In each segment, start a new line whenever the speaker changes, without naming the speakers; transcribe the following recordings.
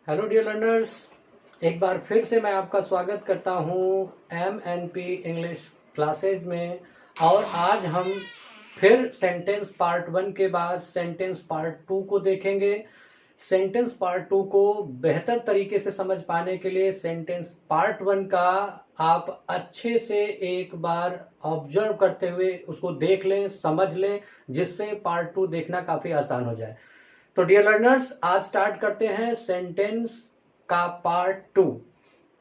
Hello dear learners, एक बार फिर से मैं आपका स्वागत करता हूँ MNP इंग्लिश क्लासेज में। और आज हम फिर सेंटेंस पार्ट 1 के बाद सेंटेंस पार्ट 2 को देखेंगे। सेंटेंस पार्ट 2 को बेहतर तरीके से समझ पाने के लिए सेंटेंस पार्ट 1 का आप अच्छे से एक बार ऑब्जर्व करते हुए उसको देख लें, समझ लें, जिससे पार्ट 2 देखना काफ़ी आसान हो जाए। तो डियर लर्नर्स, आज स्टार्ट करते हैं सेंटेंस का पार्ट 2।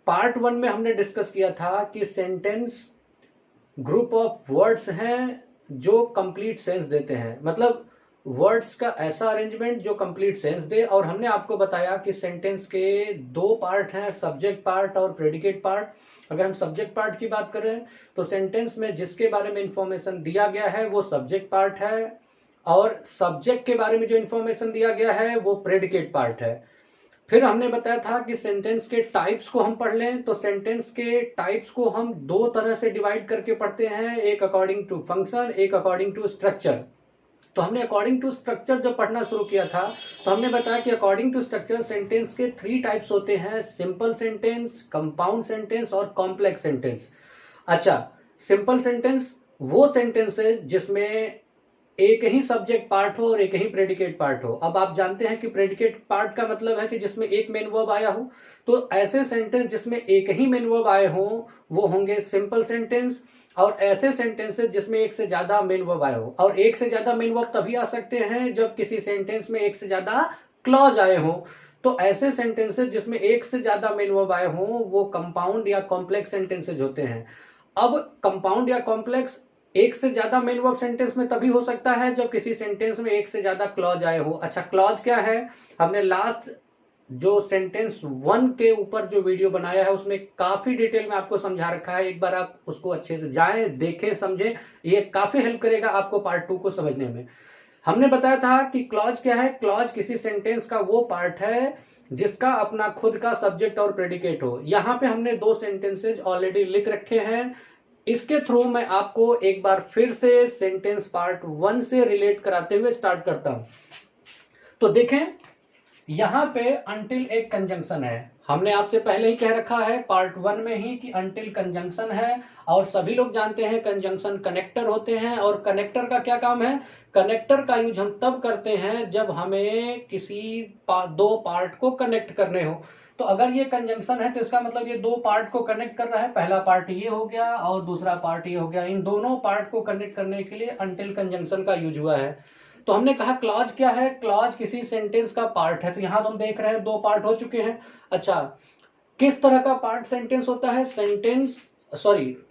पार्ट 1 में हमने डिस्कस किया था कि सेंटेंस ग्रुप ऑफ वर्ड्स हैं जो कंप्लीट सेंस देते हैं, मतलब वर्ड्स का ऐसा अरेंजमेंट जो कंप्लीट सेंस दे। और हमने आपको बताया कि सेंटेंस के दो पार्ट हैं, सब्जेक्ट पार्ट और प्रेडिकेट पार्ट। अगर हम सब्जेक्ट पार्ट की बात करें तो सेंटेंस में जिसके बारे में इंफॉर्मेशन दिया गया है वो सब्जेक्ट पार्ट है, और सब्जेक्ट के बारे में जो इंफॉर्मेशन दिया गया है वो प्रेडिकेट पार्ट है। फिर हमने बताया था कि सेंटेंस के टाइप्स को हम पढ़ लें, तो सेंटेंस के टाइप्स को हम दो तरह से डिवाइड करके पढ़ते हैं, एक अकॉर्डिंग टू फंक्शन, एक अकॉर्डिंग टू स्ट्रक्चर। तो हमने अकॉर्डिंग टू स्ट्रक्चर जब पढ़ना शुरू किया था तो हमने बताया कि अकॉर्डिंग टू स्ट्रक्चर सेंटेंस के 3 टाइप्स होते हैं, सिंपल सेंटेंस, कंपाउंड सेंटेंस और कॉम्प्लेक्स सेंटेंस। अच्छा, सिंपल सेंटेंस वो सेंटेंस है जिसमें एक ही सब्जेक्ट पार्ट हो और एक ही प्रेडिकेट पार्ट हो। अब आप जानते हैं कि प्रेडिकेट पार्ट का मतलब है कि जिसमें एक मेन वर्ब आया हो, तो ऐसे सेंटेंस जिसमें एक ही मेन वर्ब आए हो वो होंगे सिंपल सेंटेंस। और ऐसे सेंटेंसेस जिसमें एक से ज्यादा मेन वर्ब आए हो, और एक से ज्यादा मेन वर्ब तभी आ सकते हैं जब किसी सेंटेंस में एक से ज्यादा क्लॉज आए हो। तो ऐसे सेंटेंसेस जिसमें एक से ज्यादा मेन वर्ब आए हो वो कंपाउंड या कॉम्प्लेक्स सेंटेंसेस होते हैं। अब कंपाउंड या कॉम्प्लेक्स एक से ज्यादा मेन वर्ब सेंटेंस में तभी हो सकता है जब किसी सेंटेंस में एक से ज्यादा क्लॉज आए हो। अच्छा, क्लॉज क्या है? हमने लास्ट जो सेंटेंस 1 के ऊपर जो वीडियो बनाया है उसमें काफी डिटेल में आपको समझा रखा है। एक बार आप उसको अच्छे से जाएं, देखें, समझें, ये काफी हेल्प करेगा आपको पार्ट 2 को समझने में। हमने बताया था कि क्लॉज क्या है। क्लॉज किसी सेंटेंस का वो पार्ट है जिसका अपना खुद का सब्जेक्ट और प्रेडिकेट हो। यहां पे हमने 2 सेंटेंसेज ऑलरेडी लिख रखे हैं, इसके थ्रू मैं आपको एक बार फिर से सेंटेंस पार्ट 1 से रिलेट कराते हुए स्टार्ट करता हूं। तो देखें, यहां पे अंटिल एक कंजंक्शन है। हमने आपसे पहले ही कह रखा है पार्ट 1 में ही कि अंटिल कंजंक्शन है, और सभी लोग जानते हैं कंजंक्शन कनेक्टर होते हैं। और कनेक्टर का क्या काम है? कनेक्टर का यूज हम तब करते हैं जब हमें किसी दो पार्ट को कनेक्ट करने हो। तो अगर ये कंजंक्शन है तो इसका मतलब ये दो पार्ट को कनेक्ट कर रहा है। पहला पार्ट ये हो गया और दूसरा पार्ट ये हो गया। इन दोनों पार्ट को कनेक्ट करने के लिए अंटिल कंजंक्शन का यूज हुआ है। तो हमने कहा क्लॉज क्या है? क्लॉज किसी सेंटेंस का पार्ट है। तो यहां हम देख रहे हैं 2 पार्ट हो चुके हैं। अच्छा, किस तरह का पार्ट सेंटेंस होता है?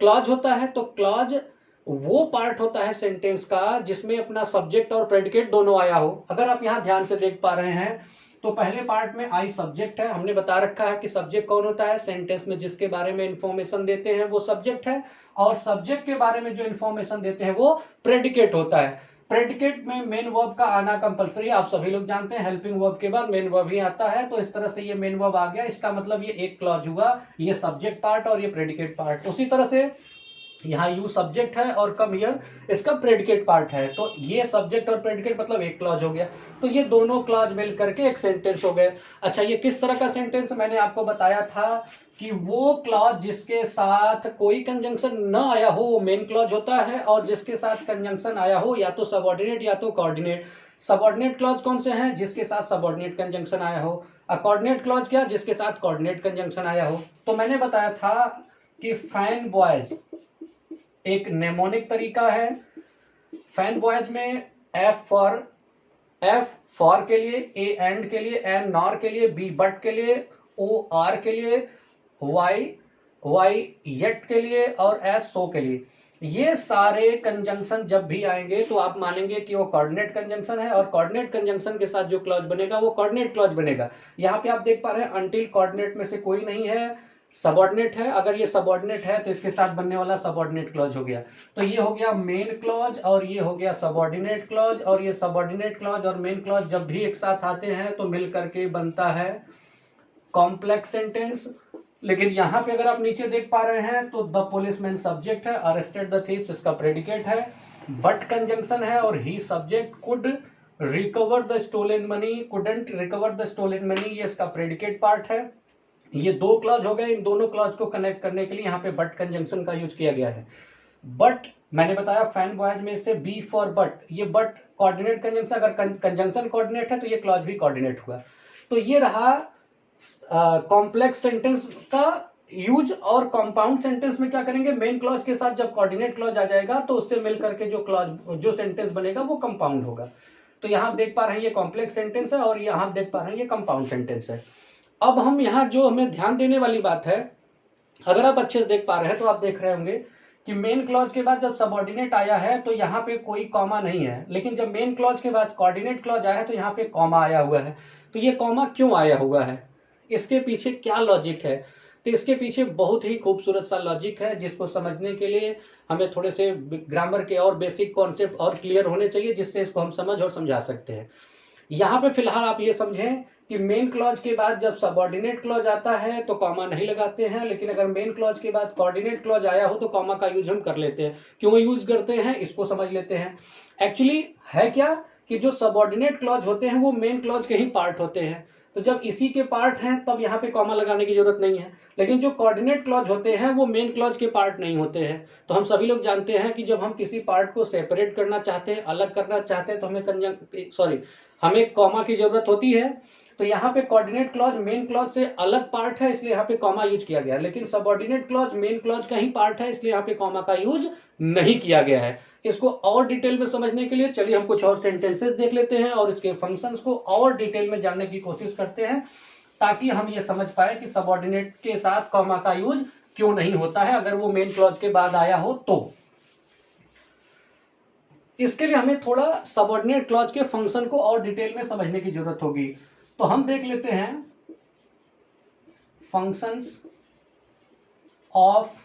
क्लॉज होता है। तो क्लॉज वो पार्ट होता है सेंटेंस का जिसमें अपना सब्जेक्ट और प्रेडिकेट दोनों आया हो। अगर आप यहां ध्यान से देख पा रहे हैं तो पहले पार्ट में आई सब्जेक्ट है। हमने बता रखा है कि सब्जेक्ट कौन होता है? सेंटेंस में जिसके बारे में इंफॉर्मेशन देते हैं वो सब्जेक्ट है, और सब्जेक्ट के बारे में जो इंफॉर्मेशन देते हैं वो प्रेडिकेट होता है। प्रेडिकेट में मेन वर्ब का आना कंपलसरी, आप सभी लोग जानते हैं हेल्पिंग वर्ब के बाद मेन वर्ब ही आता है। तो इस तरह से ये मेन वर्ब आ गया, इसका मतलब ये एक क्लॉज हुआ, ये सब्जेक्ट पार्ट और ये प्रेडिकेट पार्ट। उसी तरह से यहाँ यू सब्जेक्ट है और कम हियर इसका प्रेडिकेट पार्ट है। तो ये सब्जेक्ट और प्रेडिकेट मतलब एक क्लॉज हो गया। तो ये दोनों क्लॉज मिल करके एक सेंटेंस हो गए। अच्छा, ये किस तरह का सेंटेंस? मैंने आपको बताया था कि वो क्लॉज जिसके साथ कोई कंजंक्शन न आया हो वो मेन क्लॉज होता है, और जिसके साथ कंजंक्शन आया हो या तो सबऑर्डिनेट या तो कोऑर्डिनेट। सबऑर्डिनेट क्लॉज कौन से हैं? जिसके साथ सबऑर्डिनेट कंजंक्शन आया हो। कोऑर्डिनेट क्लॉज क्या? जिसके साथ कोऑर्डिनेट कंजंक्शन आया हो। तो मैंने बताया था कि फैन बॉयज एक नेमोनिक तरीका है। फैन बॉयज में एफ फॉर के लिए, ए एंड के लिए, एन नॉर के लिए, बी बट के लिए, ओ आर के लिए, वाई येट के लिए और एस सो के लिए। ये सारे कंजंक्शन जब भी आएंगे तो आप मानेंगे कि वो कोऑर्डिनेट कंजंक्शन है, और कोऑर्डिनेट कंजंक्शन के साथ जो क्लॉज बनेगा वो कोऑर्डिनेट क्लॉज बनेगा। यहां पे आप देख पा रहे हैं अंटिल कोऑर्डिनेट में से कोई नहीं है, सबऑर्डिनेट है। अगर ये सबऑर्डिनेट है तो इसके साथ बनने वाला सबऑर्डिनेट क्लॉज हो गया। तो ये हो गया मेन क्लॉज और ये हो गया सबऑर्डिनेट क्लॉज, और ये सबऑर्डिनेट क्लॉज और मेन क्लॉज जब भी एक साथ आते हैं तो मिल करके बनता है कॉम्प्लेक्स सेंटेंस। लेकिन यहां पे अगर आप नीचे देख पा रहे हैं तो द पुलिसमैन सब्जेक्ट है, अरेस्टेड द थीव्स इसका प्रेडिकेट है, बट कंजंक्शन है और he subject, could recover the stolen money, couldn't recover the stolen money, ये इसका प्रेडिकेट पार्ट है। ये दो क्लॉज हो गए। इन दोनों क्लॉज को कनेक्ट करने के लिए यहाँ पे बट कंजंक्शन का यूज किया गया है। बट मैंने बताया फैन वॉयज में से बी फॉर बट, ये बट कोऑर्डिनेट कंजंक्शन, अगर कंजंक्शन कोऑर्डिनेट है तो ये क्लॉज भी कोऑर्डिनेट हुआ। तो ये रहा कॉम्प्लेक्स सेंटेंस का यूज। और कंपाउंड सेंटेंस में क्या करेंगे, मेन क्लॉज के साथ जब कोऑर्डिनेट क्लॉज आ जाएगा तो उससे मिलकर के जो क्लॉज जो सेंटेंस बनेगा वो कंपाउंड होगा। तो यहां आप देख पा रहे हैं ये कॉम्प्लेक्स सेंटेंस है और यहां आप देख पा रहे हैं ये कंपाउंड सेंटेंस है। अब हम यहाँ जो हमें ध्यान देने वाली बात है, अगर आप अच्छे से देख पा रहे हैं तो आप देख रहे होंगे कि मेन क्लॉज के बाद जब सबऑर्डिनेट आया है तो यहाँ पे कोई कॉमा नहीं है, लेकिन जब मेन क्लॉज के बाद कोऑर्डिनेट क्लॉज आया है तो यहाँ पे कॉमा आया हुआ है। तो ये कॉमा क्यों आया हुआ है, इसके पीछे क्या लॉजिक है? तो इसके पीछे बहुत ही खूबसूरत सा लॉजिक है, जिसको समझने के लिए हमें थोड़े से ग्रामर के और बेसिक कॉन्सेप्ट और क्लियर होने चाहिए, जिससे इसको हम समझ और समझा सकते हैं। यहाँ पे फिलहाल आप ये समझें कि मेन क्लॉज के बाद जब सबऑर्डिनेट क्लॉज आता है तो कॉमा नहीं लगाते हैं, लेकिन अगर मेन क्लॉज के बाद कोऑर्डिनेट क्लॉज आया हो तो कॉमा का यूज हम कर लेते हैं। क्यों यूज करते हैं इसको समझ लेते हैं। एक्चुअली है क्या कि जो सबऑर्डिनेट क्लॉज होते हैं वो मेन क्लॉज के ही पार्ट होते हैं, तो जब इसी के पार्ट हैं तब यहाँ पे कॉमा लगाने की जरूरत नहीं है। लेकिन जो कोऑर्डिनेट क्लॉज होते हैं वो मेन क्लॉज के पार्ट नहीं होते हैं। तो हम सभी लोग जानते हैं कि जब हम किसी पार्ट को सेपरेट करना चाहते हैं, अलग करना चाहते हैं, तो हमें कॉमा की जरूरत होती है। तो यहाँ पे कोऑर्डिनेट क्लॉज मेन क्लॉज से अलग पार्ट है, इसलिए यहाँ पे कॉमा यूज किया गया है। लेकिन सबऑर्डिनेट क्लॉज मेन क्लॉज का ही पार्ट है, इसलिए यहाँ पे कॉमा का यूज नहीं किया गया है। इसको और डिटेल में समझने के लिए चलिए हम कुछ और सेंटेंसेस देख लेते हैं और इसके फंक्शंस को और डिटेल में जानने की कोशिश करते हैं, ताकि हम ये समझ पाए कि सबऑर्डिनेट के साथ कॉमा का यूज क्यों नहीं होता है अगर वो मेन क्लॉज के बाद आया हो तो। इसके लिए हमें थोड़ा सबऑर्डिनेट क्लॉज के फंक्शन को और डिटेल में समझने की जरूरत होगी। तो हम देख लेते हैं functions of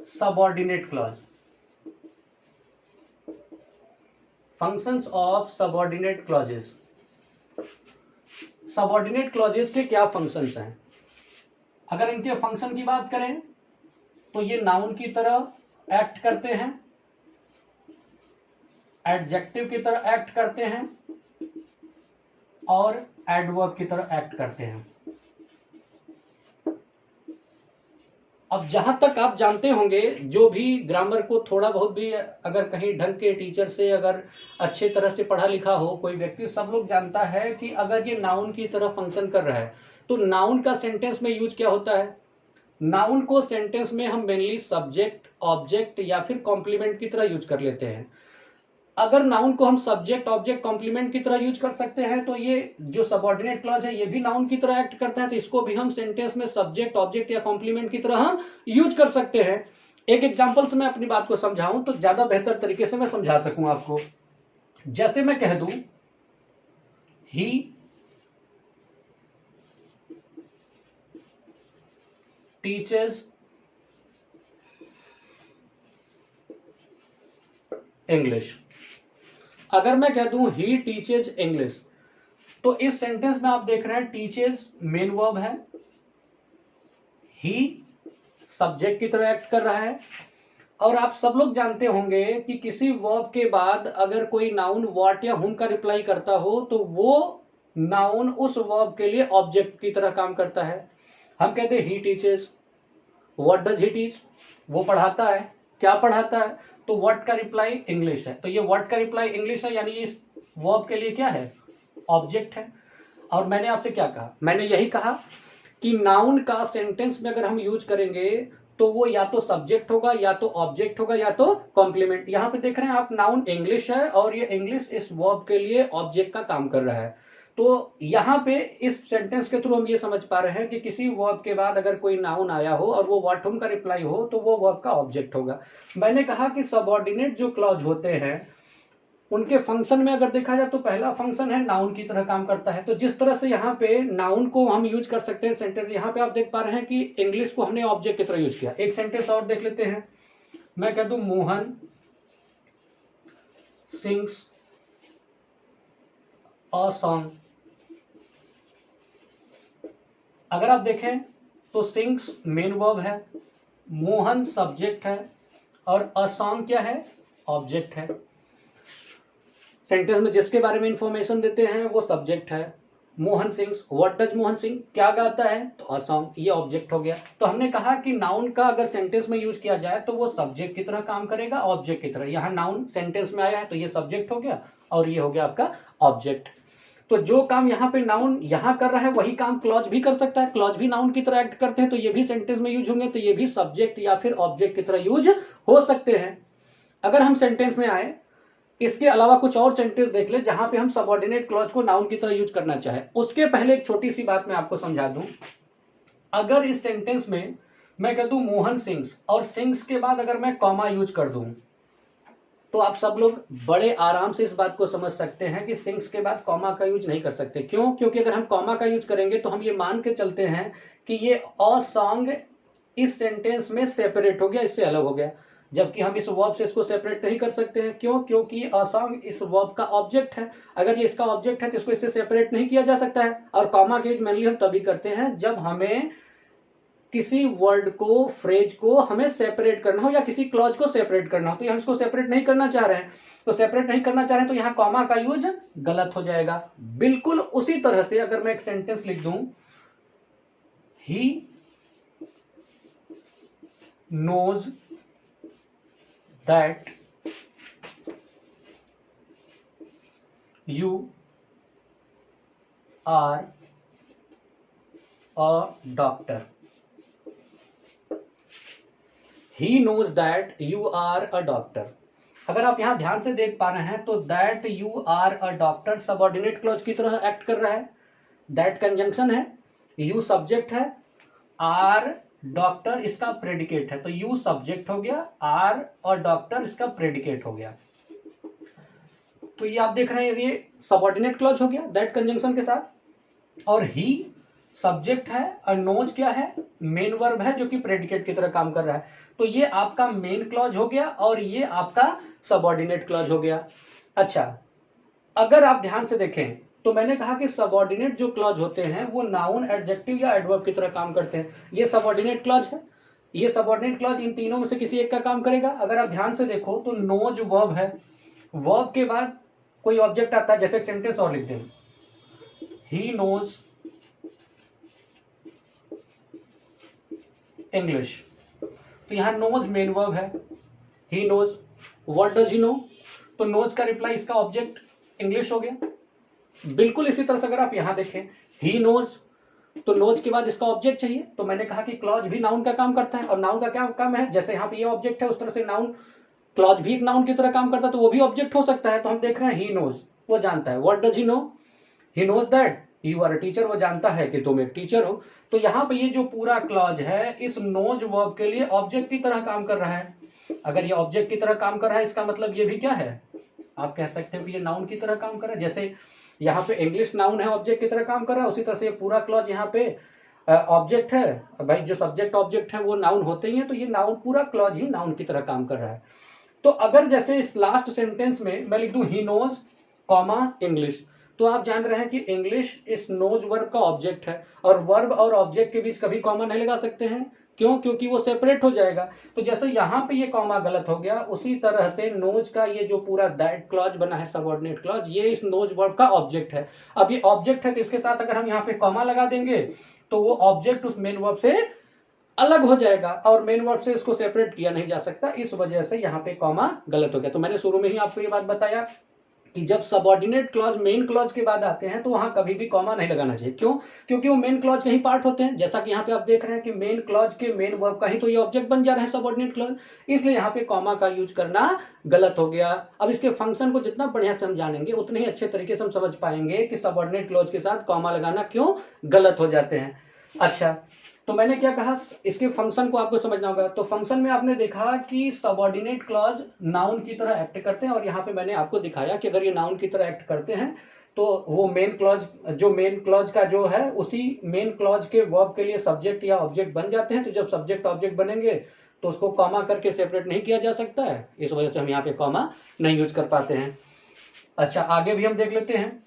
subordinate clause. Functions of subordinate clauses. Subordinate clauses के क्या फंक्शंस हैं? अगर इनके फंक्शन की बात करें तो ये नाउन की तरह एक्ट करते हैं, एडजेक्टिव की तरह एक्ट करते हैं और एडवर्ब की तरह एक्ट करते हैं। अब जहां तक आप जानते होंगे, जो भी ग्रामर को थोड़ा बहुत भी अगर कहीं ढंग के टीचर से अगर अच्छे तरह से पढ़ा लिखा हो कोई व्यक्ति, सब लोग जानता है कि अगर ये नाउन की तरह फंक्शन कर रहा है तो नाउन का सेंटेंस में यूज क्या होता है। नाउन को सेंटेंस में हम मेनली सब्जेक्ट, ऑब्जेक्ट या फिर कॉम्प्लीमेंट की तरह यूज कर लेते हैं। अगर नाउन को हम सब्जेक्ट, ऑब्जेक्ट, कॉम्प्लीमेंट की तरह यूज कर सकते हैं तो ये जो सबऑर्डिनेट क्लॉज है ये भी नाउन की तरह एक्ट करता है, तो इसको भी हम सेंटेंस में सब्जेक्ट, ऑब्जेक्ट या कॉम्प्लीमेंट की तरह हम यूज कर सकते हैं। एक एग्जांपल से मैं अपनी बात को समझाऊं तो ज्यादा बेहतर तरीके से मैं समझा सकूं आपको। जैसे मैं कह दूं ही टीचर्स इंग्लिश। अगर मैं कह दूं ही टीचेज इंग्लिश, तो इस सेंटेंस में आप देख रहे हैं टीचेज मेन वर्ब है, ही सब्जेक्ट की तरह एक्ट कर रहा है। और आप सब लोग जानते होंगे कि किसी वर्ब के बाद अगर कोई नाउन व्हाट या हुम का रिप्लाई करता हो तो वो नाउन उस वर्ब के लिए ऑब्जेक्ट की तरह काम करता है। हम कहते हैं he teaches, what does he teach, वो पढ़ाता है, क्या पढ़ाता है, तो व्हाट का रिप्लाई इंग्लिश है, तो ये व्हाट का रिप्लाई इंग्लिश है, यानी इस वर्ब के लिए क्या है, ऑब्जेक्ट है। और मैंने आपसे क्या कहा, मैंने यही कहा कि नाउन का सेंटेंस में अगर हम यूज करेंगे तो वो या तो सब्जेक्ट होगा, या तो ऑब्जेक्ट होगा, या तो कॉम्प्लीमेंट। यहां पे देख रहे हैं आप नाउन इंग्लिश है और ये इंग्लिश इस वर्ब के लिए ऑब्जेक्ट का काम कर रहा है। तो यहाँ पे इस सेंटेंस के थ्रू हम ये समझ पा रहे हैं कि किसी वर्ब के बाद अगर कोई नाउन आया हो और वो व्हाट हुम का रिप्लाई हो तो वो वर्ब का ऑब्जेक्ट होगा। मैंने कहा कि सबऑर्डिनेट जो क्लॉज होते हैं उनके फंक्शन में अगर देखा जाए तो पहला फंक्शन है नाउन की तरह काम करता है। तो जिस तरह से यहाँ पे नाउन को हम यूज कर सकते हैं सेंटेंस, यहाँ पे आप देख पा रहे हैं कि इंग्लिश को हमने ऑब्जेक्ट की तरह यूज किया। एक सेंटेंस और देख लेते हैं, मैं कह दूं मोहन सिंग्स अ सॉन्ग। अगर आप देखें तो सिंग्स मेन वर्ब है, मोहन सब्जेक्ट है और अ सॉन्ग क्या है, ऑब्जेक्ट है। सेंटेंस में जिसके बारे में इंफॉर्मेशन देते हैं वो सब्जेक्ट है। मोहन सिंह, व्हाट डज मोहन सिंह, क्या गाता है, तो अ सॉन्ग, ये ऑब्जेक्ट हो गया। तो हमने कहा कि नाउन का अगर सेंटेंस में यूज किया जाए तो वो सब्जेक्ट की तरह काम करेगा, ऑब्जेक्ट की तरह। यहाँ नाउन सेंटेंस में आया है तो ये सब्जेक्ट हो गया और ये हो गया आपका ऑब्जेक्ट। तो जो काम यहाँ पे नाउन यहाँ कर रहा है वही काम क्लॉज भी कर सकता है। क्लॉज भी नाउन की तरह एक्ट करते हैं, तो ये भी सेंटेंस में यूज होंगे, तो ये भी सब्जेक्ट या फिर ऑब्जेक्ट की तरह यूज हो सकते हैं। अगर हम सेंटेंस में आए, इसके अलावा कुछ और सेंटेंस देख ले जहां पे हम सबऑर्डिनेट क्लॉज को नाउन की तरह यूज करना चाहे। उसके पहले एक छोटी सी बात मैं आपको समझा दूं। अगर इस सेंटेंस में मैं कह दूं मोहन सिंह और सिंग्स के बाद अगर मैं कॉमा यूज कर दूं, तो आप सब लोग बड़े आराम से इस बात को समझ सकते हैं कि सिंग्स के बाद कॉमा का यूज नहीं कर सकते। क्यों? क्योंकि अगर हम कॉमा का यूज करेंगे तो हम ये मान के चलते हैं कि ये अ सॉन्ग इस सेंटेंस में सेपरेट हो गया, इससे अलग हो गया, जबकि हम इस वर्ब से इसको सेपरेट नहीं कर सकते हैं। क्यों? क्योंकि अ सॉन्ग इस वर्ब का ऑब्जेक्ट है। अगर ये इसका ऑब्जेक्ट है तो इसको इससे सेपरेट नहीं किया जा सकता है। और कॉमा का यूज मेनली हम तभी करते हैं जब हमें किसी वर्ड को, फ्रेज को हमें सेपरेट करना हो या किसी क्लॉज को सेपरेट करना हो। तो हम इसको सेपरेट नहीं करना चाह रहे हैं, तो सेपरेट नहीं करना चाह रहे हैं तो यहां कॉमा का यूज गलत हो जाएगा। बिल्कुल उसी तरह से अगर मैं एक सेंटेंस लिख दूं, ही knows that you are a doctor. He knows that you are a doctor. अगर आप यहां ध्यान से देख पा रहे हैं तो that you are a doctor subordinate clause की तरह एक्ट कर रहा है। that कंजंक्शन है, you सब्जेक्ट है, are डॉक्टर इसका प्रेडिकेट है। तो यू सब्जेक्ट हो गया, आर और डॉक्टर इसका प्रेडिकेट हो गया। तो ये आप देख रहे हैं ये सबऑर्डिनेट क्लॉज हो गया दैट कंजंक्शन के साथ। और ही सब्जेक्ट है और नोज क्या है, मेन वर्ब है जो कि प्रेडिकेट की तरह काम कर रहा है। तो ये आपका मेन क्लॉज हो गया और ये आपका सबऑर्डिनेट क्लॉज हो गया। अच्छा, अगर आप ध्यान से देखें तो मैंने कहा कि सबऑर्डिनेट जो क्लॉज होते हैं वो नाउन, एडजेक्टिव या एडवर्ब की तरह काम करते हैं। ये सबऑर्डिनेट क्लॉज है, ये सबऑर्डिनेट क्लॉज इन तीनों में से किसी एक का काम करेगा। अगर आप ध्यान से देखो तो नोज वर्ब है, वर्ब के बाद कोई ऑब्जेक्ट आता है, जैसे एक सेंटेंस और लिख दें, ही नोज इंग्लिश। तो यहां नोज मेन वर्ब है, he knows, what does he know, तो नोज का रिप्लाई इसका ऑब्जेक्ट इंग्लिश हो गया। बिल्कुल इसी तरह से अगर आप यहां देखें, ही नोज, तो नोज के बाद इसका ऑब्जेक्ट चाहिए। तो मैंने कहा कि क्लॉज भी नाउन का काम करता है, और नाउन का क्या काम है, जैसे यहाँ पे ये ऑब्जेक्ट है उस तरह से नाउन, क्लॉज भी एक नाउन की तरह काम करता है, तो वो भी ऑब्जेक्ट हो सकता है। तो हम देख रहे हैं ही नोज, वो जानता है। What does he know, he knows that you are a teacher, वो जानता है कि तुम एक टीचर हो। तो यहाँ पे ये जो पूरा क्लॉज है इस नोज वर्ब के लिए ऑब्जेक्ट की तरह काम कर रहा है। अगर ये ऑब्जेक्ट की तरह काम कर रहा है इसका मतलब ये भी क्या है, आप कह सकते हो कि ये नाउन की तरह काम कर रहा है। जैसे यहाँ पे इंग्लिश नाउन है, ऑब्जेक्ट की तरह काम कर रहा है, उसी तरह से ये पूरा क्लॉज यहाँ पे ऑब्जेक्ट है। भाई जो सब्जेक्ट ऑब्जेक्ट है वो नाउन होते ही है, तो ये नाउन, पूरा क्लॉज ही नाउन की तरह काम कर रहा है। तो अगर जैसे इस लास्ट सेंटेंस में मैं लिख दूं ही नोज कॉमा इंग्लिश, तो आप जान रहे हैं कि इंग्लिश इस नोज वर्ब का ऑब्जेक्ट है, और वर्ब और ऑब्जेक्ट के बीच कभी कॉमा नहीं लगा सकते हैं। क्यों? क्योंकि वो सेपरेट हो जाएगा। तो जैसे यहाँ पे ये कॉमा गलत हो गया, उसी तरह से नोज का ये जो पूरा दैट क्लॉज बना है, सबऑर्डिनेट क्लॉज, ये इस नोज वर्ब का ऑब्जेक्ट है। अब ये ऑब्जेक्ट है तो इसके साथ अगर हम यहाँ पे कॉमा लगा देंगे तो वो ऑब्जेक्ट उस मेन वर्ब से अलग हो जाएगा, और मेन वर्ब से इसको सेपरेट किया नहीं जा सकता। इस वजह से यहाँ पे कॉमा गलत हो गया। तो मैंने शुरू में ही आपको ये बात बताया कि जब सबऑर्डिनेट क्लॉज मेन क्लॉज के बाद आते हैं तो वहां कभी भी कॉमा नहीं लगाना चाहिए। क्यों? क्योंकि वो मेन क्लॉज के ही पार्ट होते हैं। जैसा कि यहाँ पे आप देख रहे हैं कि मेन क्लॉज के मेन वर्ब का ही तो ये ऑब्जेक्ट बन जा रहा है सबऑर्डिनेट क्लॉज, इसलिए यहाँ पे कॉमा का यूज करना गलत हो गया। अब इसके फंक्शन को जितना बढ़िया से हम जानेंगे उतने ही अच्छे तरीके से हम समझ पाएंगे कि सबऑर्डिनेट क्लॉज के साथ कॉमा लगाना क्यों गलत हो जाते हैं। अच्छा, तो मैंने क्या कहा, इसके फंक्शन को आपको समझना होगा। तो फंक्शन में आपने देखा कि सबऑर्डिनेट क्लॉज नाउन की तरह एक्ट करते हैं, और यहाँ पे मैंने आपको दिखाया कि अगर ये नाउन की तरह एक्ट करते हैं तो वो मेन क्लॉज, जो मेन क्लॉज का जो है उसी मेन क्लॉज के वर्ब के लिए सब्जेक्ट या ऑब्जेक्ट बन जाते हैं। तो जब सब्जेक्ट ऑब्जेक्ट बनेंगे तो उसको कॉमा करके सेपरेट नहीं किया जा सकता है, इस वजह से हम यहाँ पे कॉमा नहीं यूज कर पाते हैं। अच्छा, आगे भी हम देख लेते हैं।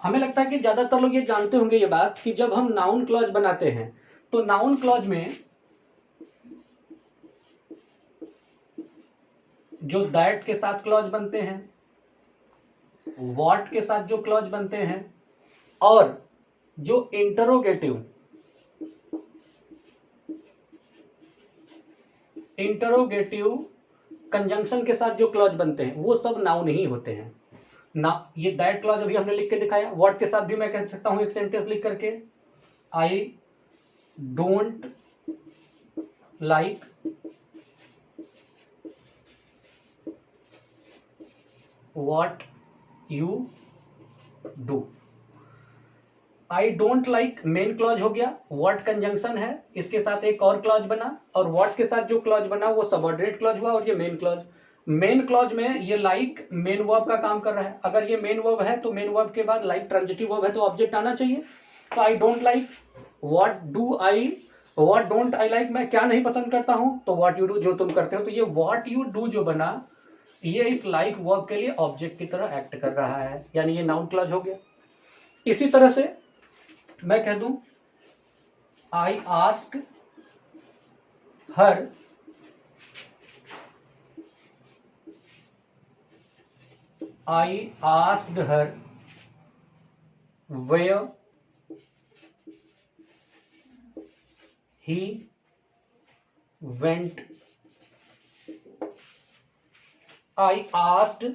हमें लगता है कि ज्यादातर लोग ये जानते होंगे ये बात कि जब हम नाउन क्लॉज बनाते हैं तो नाउन क्लॉज में जो दैट के साथ क्लॉज बनते हैं, व्हाट के साथ जो क्लॉज बनते हैं, और जो इंटरोगेटिव कंजंक्शन के साथ जो क्लॉज बनते हैं वो सब नाउन ही होते हैं ना। ये दैट क्लॉज अभी हमने लिख के दिखाया। व्हाट के साथ भी मैं कह सकता हूं एक सेंटेंस लिख करके, I don't like what you do. I don't like main clause हो गया, व्हाट कंजंक्शन है, इसके साथ एक और क्लॉज बना, और व्हाट के साथ जो क्लॉज बना वो सबऑर्डिनेट क्लॉज हुआ, और ये मेन क्लॉज। मेन क्लॉज में ये लाइक मेन वर्ब का काम कर रहा है। अगर ये मेन वर्ब है तो मेन वर्ब के बाद लाइक ट्रांजिटिव वर्ब है तो ऑब्जेक्ट आना चाहिए। तो I don't like, what don't I like, मैं क्या नहीं पसंद करता हूं, तो व्हाट यू डू, जो तुम करते हो। तो ये व्हाट यू डू जो बना, ये इस लाइक वर्ब के लिए ऑब्जेक्ट की तरह एक्ट कर रहा है, यानी ये नाउन क्लॉज हो गया। इसी तरह से मैं कह दूं I ask her where he went. I asked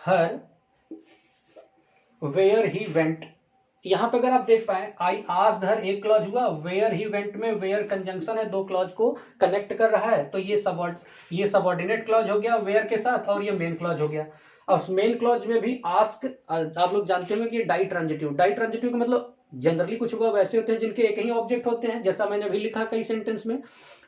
her where he went. यहां पे अगर आप देख पाए, आई आस्क्ड हर एक क्लॉज हुआ, वेयर ही वेंट में वेयर कंजंक्शन है, दो क्लॉज को कनेक्ट कर रहा है, तो ये सबऑर्डिनेट क्लॉज हो गया वेयर के साथ, और ये मेन क्लॉज हो गया। अब मेन क्लॉज में भी आस्क, आप लोग जानते होंगे कि डाई ट्रांजिटिव का मतलब जनरली कुछ वर्ब ऐसे होते हैं जिनके एक ही ऑब्जेक्ट होते हैं, जैसा मैंने अभी लिखा कई सेंटेंस में,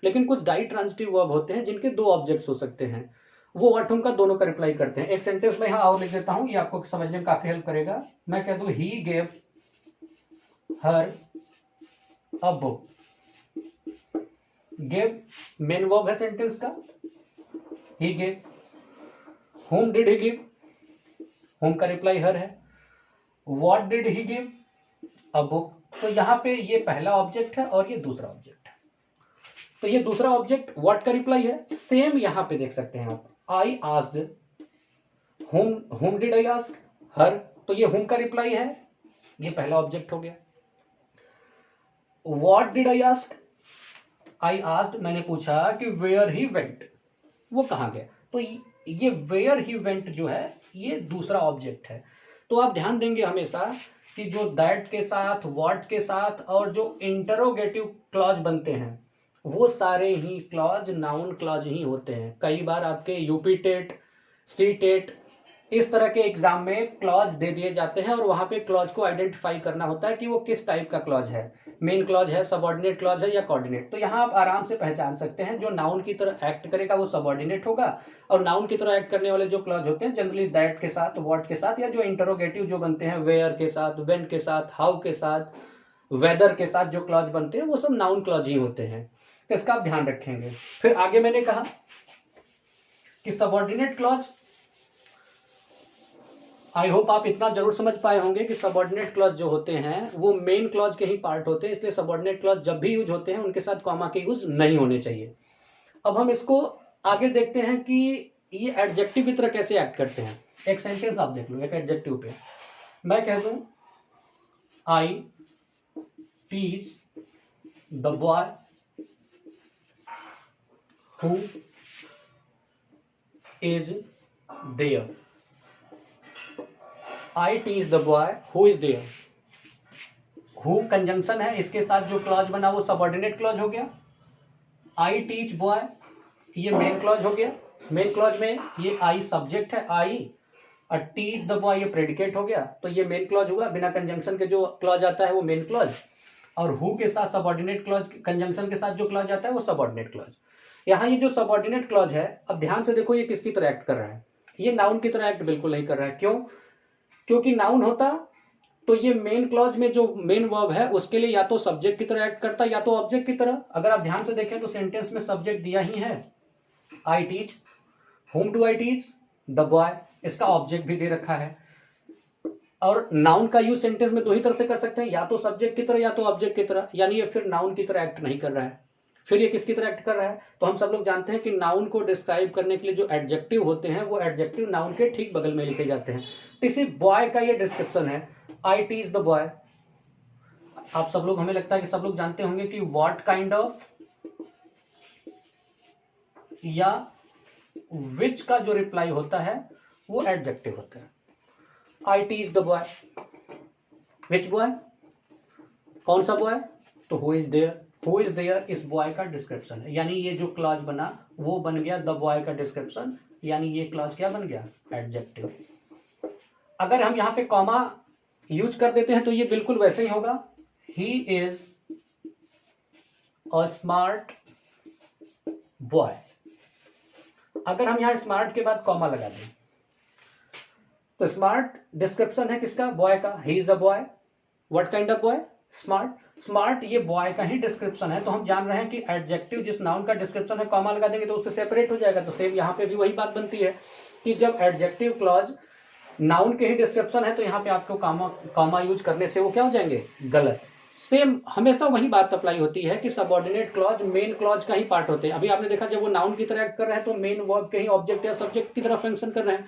लेकिन कुछ डाई ट्रांजिटिव वर्ब होते हैं जिनके दो ऑब्जेक्ट्स हो सकते हैं, वो व्हाट हम का दोनों का रिप्लाई करते हैं। एक सेंटेंस में यहां और लिख देता हूं, ये आपको समझने में काफी हेल्प करेगा। मैं कह दूं he gave her a book. Gave main verb है सेंटेंस का, he gave. whom did he give, whom का रिप्लाई हर है। what did he give, a book। तो यहां पे ये पहला ऑब्जेक्ट है और ये दूसरा ऑब्जेक्ट है, तो ये दूसरा ऑब्जेक्ट what का रिप्लाई है। सेम यहां पे देख सकते हैं आप, I asked, whom did I ask, हर, तो ये whom का रिप्लाई है, ये पहला ऑब्जेक्ट हो गया। what did I ask, I asked, मैंने पूछा कि where he went, वो कहां गया, तो ये वेयर ही वेंट जो है ये दूसरा ऑब्जेक्ट है। तो आप ध्यान देंगे हमेशा कि जो दैट के साथ, व्हाट के साथ और जो इंटरोगेटिव क्लॉज बनते हैं वो सारे ही क्लॉज नाउन क्लॉज ही होते हैं। कई बार आपके यूपी टेट, सी टेट इस तरह के एग्जाम में क्लॉज दे दिए जाते हैं और वहां पे क्लॉज को आइडेंटिफाई करना होता है कि वो किस टाइप का क्लॉज है, मेन क्लॉज है, सबऑर्डिनेट क्लॉज है या कोऑर्डिनेट। तो यहाँ आप आराम से पहचान सकते हैं, जो नाउन की तरह एक्ट करेगा वो सबऑर्डिनेट होगा, और नाउन की तरह एक्ट करने वाले जो क्लॉज होते हैं जनरली दैट के साथ, व्हाट के साथ, या जो इंटरोगेटिव जो बनते हैं वेयर के साथ, व्हेन के साथ, हाउ के साथ, वेदर के साथ जो क्लॉज बनते हैं वो सब नाउन क्लॉज ही होते हैं। तो इसका आप ध्यान रखेंगे। फिर आगे मैंने कहा कि सबऑर्डिनेट क्लॉज, आई होप आप इतना जरूर समझ पाए होंगे कि सबऑर्डिनेट क्लॉज जो होते हैं वो मेन क्लॉज के ही पार्ट होते हैं, इसलिए सबऑर्डिनेट क्लॉज जब भी यूज होते हैं उनके साथ कॉमा के यूज नहीं होने चाहिए। अब हम इसको आगे देखते हैं कि ये एडजेक्टिव की तरह कैसे एक्ट करते हैं। एक सेंटेंस आप देख लो, एक एडजेक्टिव पे मैं कह दूं I teach the boy who is there. I teach the boy who is there, who conjunction है, इसके साथ जो क्लॉज बना वो सबऑर्डिनेट क्लॉज हो गया। आई टीच बॉय ये मेन क्लॉज हो गया, मेन क्लॉज में ये आई सब्जेक्ट है, आई, और टीच द बॉय ये प्रेडिकेट हो गया, तो ये मेन क्लॉज हुआ। बिना कंजंक्शन के जो क्लॉज आता है वो मेन क्लॉज, और हु के साथ सबऑर्डिनेट क्लॉज, कंजंक्शन के साथ जो क्लॉज आता है वो सबऑर्डिनेट क्लॉज। यहाँ ये जो सबऑर्डिनेट क्लॉज है, अब ध्यान से देखो ये किसकी तरह एक्ट कर रहा है, ये नाउन की तरह एक्ट बिल्कुल नहीं कर रहा है। क्यों? क्योंकि नाउन होता तो ये मेन क्लॉज में जो मेन वर्ब है उसके लिए या तो सब्जेक्ट की तरह एक्ट करता या तो ऑब्जेक्ट की तरह। अगर आप ध्यान से देखें तो सेंटेंस में सब्जेक्ट दिया ही है, I teach, whom do I teach, the boy, इसका ऑब्जेक्ट भी दे रखा है। और नाउन का यूज सेंटेंस में दो ही तरह से कर सकते हैं, या तो सब्जेक्ट की तरह या तो ऑब्जेक्ट की तरह, यानी ये फिर नाउन की तरह एक्ट नहीं कर रहा है। फिर ये किसकी तरह एक्ट कर रहा है? तो हम सब लोग जानते हैं कि नाउन को डिस्क्राइब करने के लिए जो एडजेक्टिव होते हैं वो एडजेक्टिव नाउन के ठीक बगल में लिखे जाते हैं। इसी बॉय का ये डिस्क्रिप्शन है, आई टीज द बॉय। आप सब लोग, हमें लगता है कि सब लोग जानते होंगे कि व्हाट काइंड ऑफ या विच का जो रिप्लाई होता है वो एडजेक्टिव होता है। I tease the boy, which boy, कौन सा बॉय? तो who is there, who is there इस बॉय का डिस्क्रिप्शन है, यानी ये जो क्लॉज बना वो बन गया द बॉय का डिस्क्रिप्शन, यानी ये क्लॉज क्या बन गया? एडजेक्टिव। अगर हम यहां पे कॉमा यूज कर देते हैं तो ये बिल्कुल वैसे ही होगा, he is a smart boy. अगर हम यहां स्मार्ट के बाद कॉमा लगा दें तो स्मार्ट डिस्क्रिप्शन है किसका? बॉय का। He is a boy, what kind of boy? Smart. Smart ये बॉय का ही डिस्क्रिप्शन है, तो हम जान रहे हैं कि एडजेक्टिव जिस नाउन का डिस्क्रिप्शन है कॉमा लगा देंगे तो उससे सेपरेट हो जाएगा। तो सेम यहाँ पे भी वही बात बनती है कि जब एडजेक्टिव क्लॉज नाउन के ही डिस्क्रिप्शन है तो यहाँ पे आपको कॉमा यूज करने से वो क्या हो जाएंगे? गलत। सेम हमेशा वही बात अप्लाई होती है कि सबऑर्डिनेट क्लॉज मेन क्लॉज का ही पार्ट होते हैं। अभी आपने देखा जब वो नाउन की तरह एक्ट कर रहे हैं तो मेन वर्ब के ही ऑब्जेक्ट या सब्जेक्ट की तरह फंक्शन कर रहे हैं,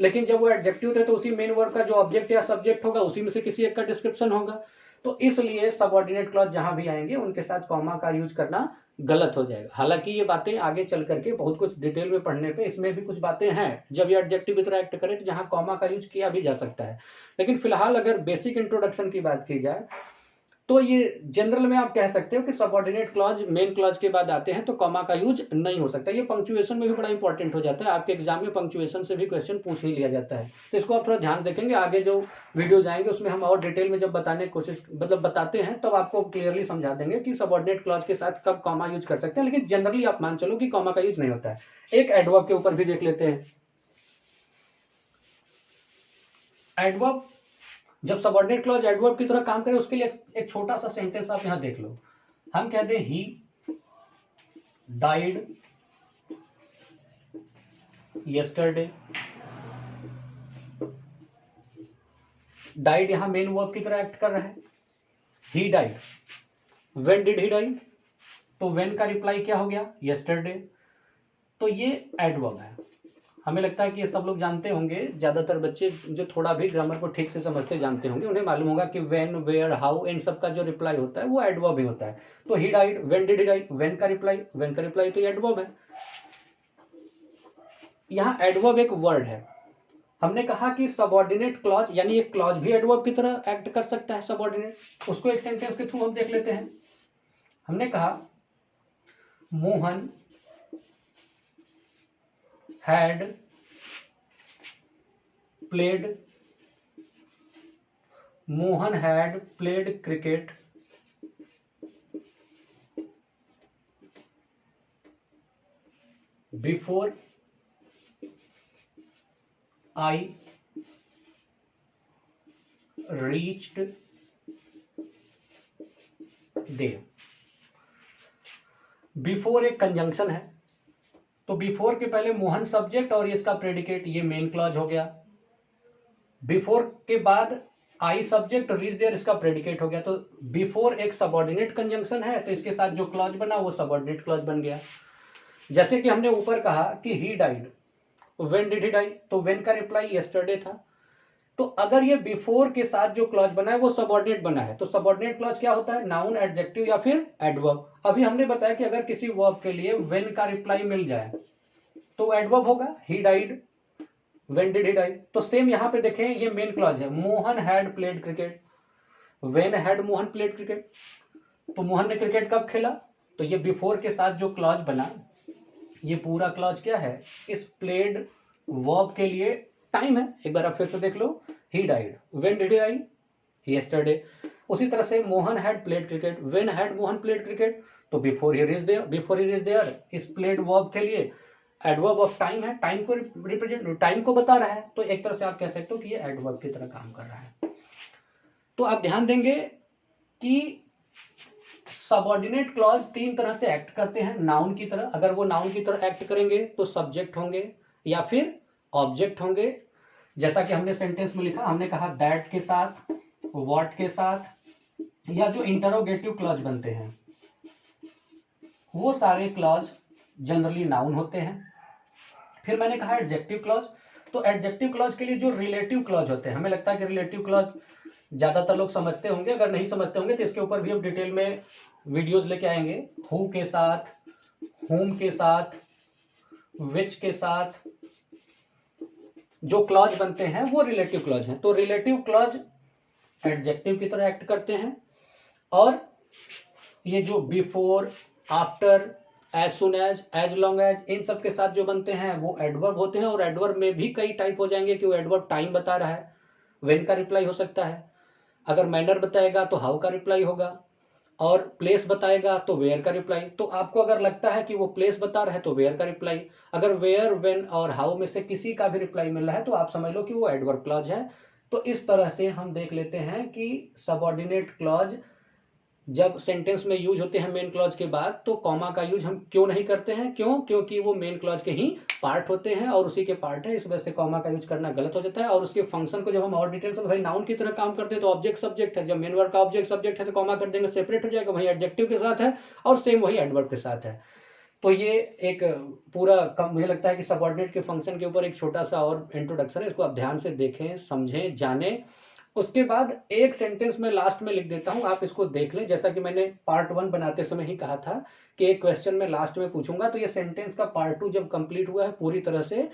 लेकिन जब वो एडजेक्टिव थे तो उसी मेन वर्ब का जो ऑब्जेक्ट या सब्जेक्ट होगा उसी में से किसी एक का डिस्क्रिप्शन होगा। तो इसलिए सबऑर्डिनेट क्लॉज जहां भी आएंगे उनके साथ कॉमा का यूज करना गलत हो जाएगा। हालांकि ये बातें आगे चल करके बहुत कुछ डिटेल में पढ़ने पे इसमें भी कुछ बातें हैं, जब ये एडजेक्टिव की तरह एक्ट करे तो जहां कॉमा का यूज किया भी जा सकता है। लेकिन फिलहाल अगर बेसिक इंट्रोडक्शन की बात की जाए तो ये जनरल में आप कह सकते हो कि सबऑर्डिनेट क्लॉज मेन क्लॉज के बाद आते हैं तो कॉमा का यूज नहीं हो सकता। ये पंक्चुएशन में भी बड़ा इंपॉर्टेंट हो जाता है, आपके एग्जाम में पंक्चुएशन से भी क्वेश्चन पूछ ही लिया जाता है। तो इसको आप थोड़ा ध्यान देखेंगे, आगे जो वीडियोज आएंगे उसमें हम और डिटेल में जब बताने की कोशिश बताते हैं तब आपको क्लियरली समझा देंगे कि सबऑर्डिनेट क्लॉज के साथ कब कॉमा यूज कर सकते हैं। लेकिन जनरली आप मान चलो कि कॉमा का यूज नहीं होता है। एक एडवर्ब के ऊपर भी देख लेते हैं। एडवर्ब जब सबऑर्डिनेट क्लॉज एडवर्ब की तरह काम करे उसके लिए एक छोटा सा सेंटेंस आप यहां देख लो। हम कहते हैं ही डाइड यस्टरडे। डाइड यहां मेन वर्ब की तरह एक्ट कर रहा है। He died, when did he die? तो व्हेन का रिप्लाई क्या हो गया? यस्टरडे। तो ये एडवर्ब है। हमें लगता है कि ये सब लोग जानते होंगे, ज्यादातर बच्चे जो थोड़ा भी ग्रामर को ठीक से समझते जानते होंगे, उन्हें मालूम होगा कि व्हेन, वेयर, हाउ, इन सब का जो रिप्लाई होता है वो एडवर्ब ही होता है। तो he died, when did he die, when का रिप्लाई तो ये एडवर्ब है। यहाँ एडवर्ब एक वर्ड है। हमने कहा कि सबऑर्डिनेट क्लॉज यानी एक क्लॉज भी एडवर्ब की तरह एक्ट कर सकता है सबऑर्डिनेट। उसको एक सेंटेंस के थ्रू हम देख लेते हैं। हमने कहा Mohan had played, Mohan had played cricket before I reached there। Before एक कंजंक्शन है, तो बिफोर के पहले मोहन सब्जेक्ट और इसका प्रेडिकेट, ये मेन क्लॉज हो गया। बिफोर के बाद आई सब्जेक्ट, रीच देयर इसका प्रेडिकेट हो गया। तो बिफोर एक सबऑर्डिनेट कंजंक्शन है तो इसके साथ जो क्लॉज बना वो सबऑर्डिनेट क्लॉज बन गया। जैसे कि हमने ऊपर कहा कि he died, when did he die? तो व्हेन का रिप्लाई यस्टरडे था। तो अगर ये बिफोर के साथ जो क्लॉज बना है वो सबऑर्डिनेट बना है, तो सबऑर्डिनेट क्लॉज क्या होता है? नाउन, एडजेक्टिव या फिर एडवर्ब। अभी हमने बताया कि अगर किसी वर्ब के लिए व्हेन का रिप्लाई मिल जाए तो एडवर्ब होगा। He died, when did he die? तो सेम यहां पे देखें, ये मेन क्लॉज है। Mohan had played cricket, when had Mohan played cricket? तो मोहन ने क्रिकेट कब खेला? तो ये बिफोर के साथ जो क्लॉज बना ये पूरा क्लॉज क्या है? इस प्लेड वर्ब के लिए टाइम है। एक बार आप फिर से देख लो, he died, when did he die? Yesterday. उसी तरह से Mohan had played cricket, when had Mohan played cricket? तो बिफोर ही रीच देयर इस प्लेड वर्ब के लिए एडवर्ब ऑफ टाइम है, टाइम को रिप्रेजेंट, टाइम को बता रहा है। तो एक तरह से आप कह सकते हो कि ये एडवर्ब की तरह काम कर रहा है। तो आप ध्यान देंगे कि सबऑर्डिनेट क्लॉज तीन तरह से एक्ट करते हैं नाउन की तरह। अगर वो नाउन की तरह एक्ट करेंगे तो सब्जेक्ट होंगे या फिर ऑब्जेक्ट होंगे। जैसा कि हमने सेंटेंस में लिखा, हमने कहा दैट के साथ, व्हाट के साथ, या जो इंटरोगेटिव क्लॉज बनते हैं वो सारे क्लॉज जनरली नाउन होते हैं। फिर मैंने कहा एडजेक्टिव क्लॉज, तो एडजेक्टिव क्लॉज के लिए जो रिलेटिव क्लॉज होते हैं, हमें लगता है कि रिलेटिव क्लॉज ज्यादातर लोग समझते होंगे, अगर नहीं समझते होंगे तो इसके ऊपर भी हम डिटेल में वीडियोस लेके आएंगे। हु के साथ, हुम के साथ, विच के साथ जो क्लॉज बनते हैं वो रिलेटिव क्लॉज हैं। तो रिलेटिव क्लॉज एडजेक्टिव की तरह एक्ट करते हैं, और ये जो before, after, as soon as long as, इन सब के साथ जो बनते हैं वो एडवर्ब होते हैं। और एडवर्ब में भी कई टाइप हो जाएंगे कि वो एडवर्ब टाइम बता रहा है, व्हेन का रिप्लाई हो सकता है, अगर मैनर बताएगा तो हाउ का रिप्लाई होगा, और प्लेस बताएगा तो वेयर का रिप्लाई। तो आपको अगर लगता है कि वो प्लेस बता रहा है तो वेयर का रिप्लाई, अगर वेयर, व्हेन और हाउ में से किसी का भी रिप्लाई मिल रहा है तो आप समझ लो कि वो एडवर्ब क्लॉज है। तो इस तरह से हम देख लेते हैं कि सबऑर्डिनेट क्लॉज जब सेंटेंस में यूज होते हैं मेन क्लॉज के बाद, तो कॉमा का यूज हम क्यों नहीं करते हैं? क्योंकि वो मेन क्लॉज के ही पार्ट होते हैं और उसी के पार्ट है, इस वजह से कॉमा का यूज करना गलत हो जाता है। और उसके फंक्शन को जब हम और डिटेल से, भाई नाउन की तरह काम करते हैं तो ऑब्जेक्ट सब्जेक्ट है, जब मेन वर्ब का ऑब्जेक्ट सब्जेक्ट है तो कॉमा कर देंगे, सेपरेट हो जाएगा, वही एडजेक्टिव के साथ है और सेम वही एडवर्ब के साथ है। तो ये एक पूरा मुझे लगता है कि सबऑर्डिनेट के फंक्शन के ऊपर एक छोटा सा और इंट्रोडक्शन है, इसको आप ध्यान से देखें, समझें, जानें। उसके बाद एक सेंटेंस में लास्ट में लिख देता हूं, आप इसको देख लें। जैसा कि मैंने पार्ट 1 बनाते समय ही कहा था कि एक क्वेश्चन में लास्ट में पूछूंगा, तो ये सेंटेंस का पार्ट 2 जब कंप्लीट हुआ है पूरी तरह से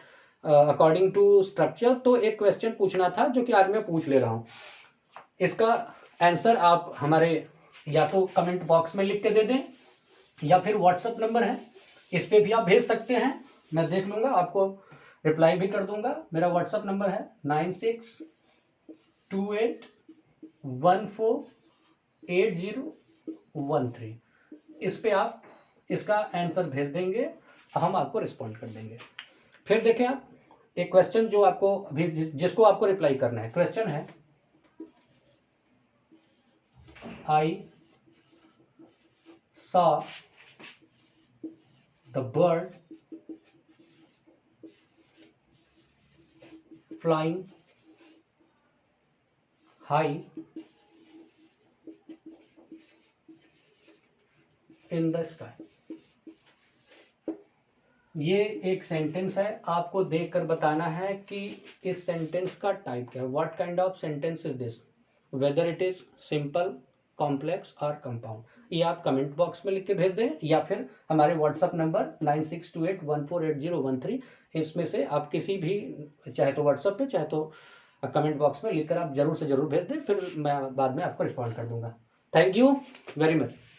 अकॉर्डिंग टू स्ट्रक्चर, तो एक क्वेश्चन पूछना था जो कि आज मैं पूछ ले रहा हूं। इसका आंसर आप हमारे या तो कमेंट बॉक्स में लिख के दे दें, या फिर व्हाट्सएप नंबर है, इस पे भी आप भेज सकते हैं, मैं देख लूंगा, आपको रिप्लाई भी कर दूंगा। मेरा व्हाट्सएप नंबर है 9628148013। इस पे आप इसका आंसर भेज देंगे, हम आपको रिस्पॉन्ड कर देंगे। फिर देखें आप एक क्वेश्चन जो आपको अभी जिसको आपको रिप्लाई करना है। क्वेश्चन है, आई saw the bird flying high in the sky। ये एक सेंटेंस है, आपको देखकर बताना है कि इस सेंटेंस का टाइप क्या है, what kind of sentence is this, whether it is simple, complex और कंपाउंड। ये आप कमेंट बॉक्स में लिख के भेज दें, या फिर हमारे व्हाट्सएप नंबर 9628148013, इसमें से आप किसी भी, चाहे तो व्हाट्सएप पे चाहे तो कमेंट बॉक्स में लिखकर आप जरूर से जरूर भेज दें, फिर मैं बाद में आपको रिस्पॉन्ड कर दूंगा। Thank you very much.